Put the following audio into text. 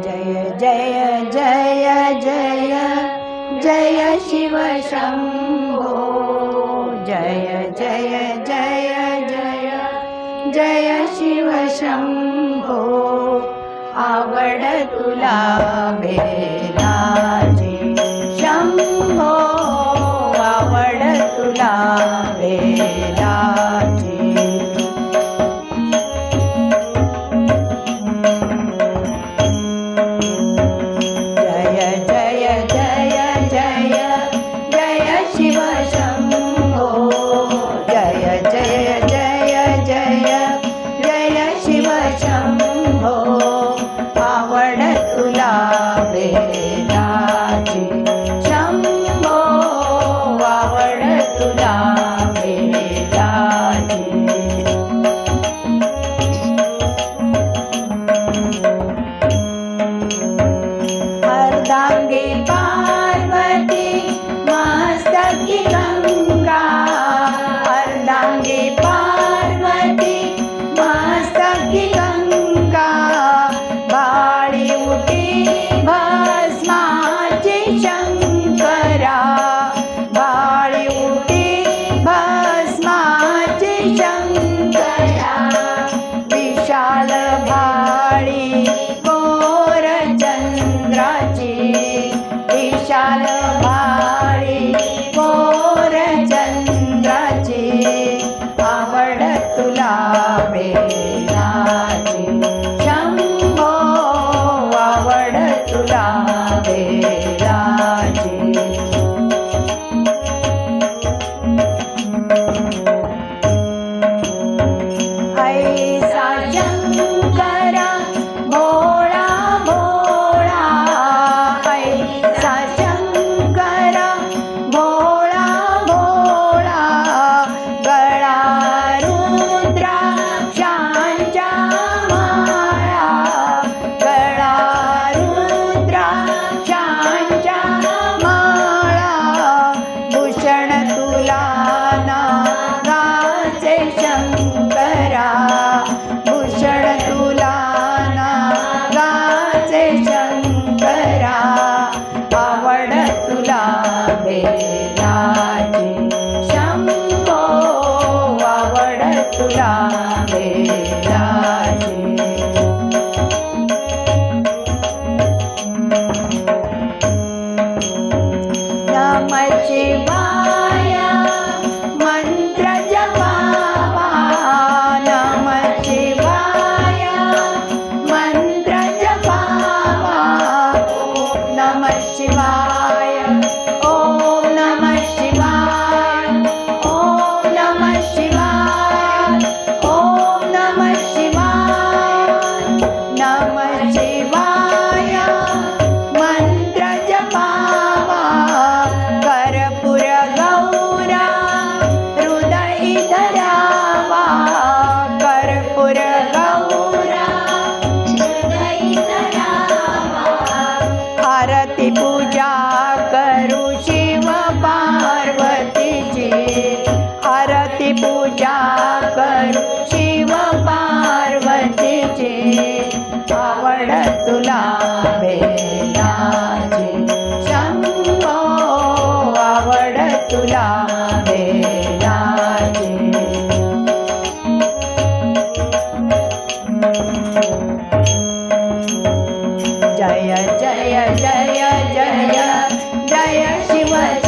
जय जय जय जय जय शिव शंभो जय जय जय जय जय शिव शंभो आवड तुला बेलाची शंभो आवड तुला बेलाची जय जय जय जय जय शिव शंभो जय जय जय जय जय शिव शंभो आवड तुला बेलाची शंभो आवड तुला बेलाची अर्धांगी पार्वती मस्तकी गंगा अर्धांगी पार्वती मस्तकी गंगा बाळी उठी भस्माची शंकरा बाळी उठी भस्माची शंकरा विशाल भाळी कोर चंद्राची विशाल भाळी कोर चंद्राची आवड तुला बेलाची शंभो आवड तुला बेलाची ऐसा शंकरा भोळा भोळा ऐसा शंकरा भोळा भोळा गळा रुद्राक्षांच्या माळा गळा रुद्राक्षांच्या माळा भूषण तुला नागाचे शंकरा भूषण तुला नागाचे शंकरा आवड तुला बेलाची शंभो आवड तुला बेलाची नमः शिवाय मंत्र जपावा नमः शिवाय मंत्र जपावा नमः शिवाय ओम नमः शिवाय ओम नमः शिवाय ओम नमः शिवाय नमः शिवाय मंत्र जपावा कर्पूर गौरा हृदय धरावा कर्पूर गौरा हृदय धरावा आरती पूजा करू शिव पार्वतीची आरती पूजा करू शिव पार्वतीची आवड तुला बेलाची शंभो आवड तुला बेलाची जय जय जय जय जय शिव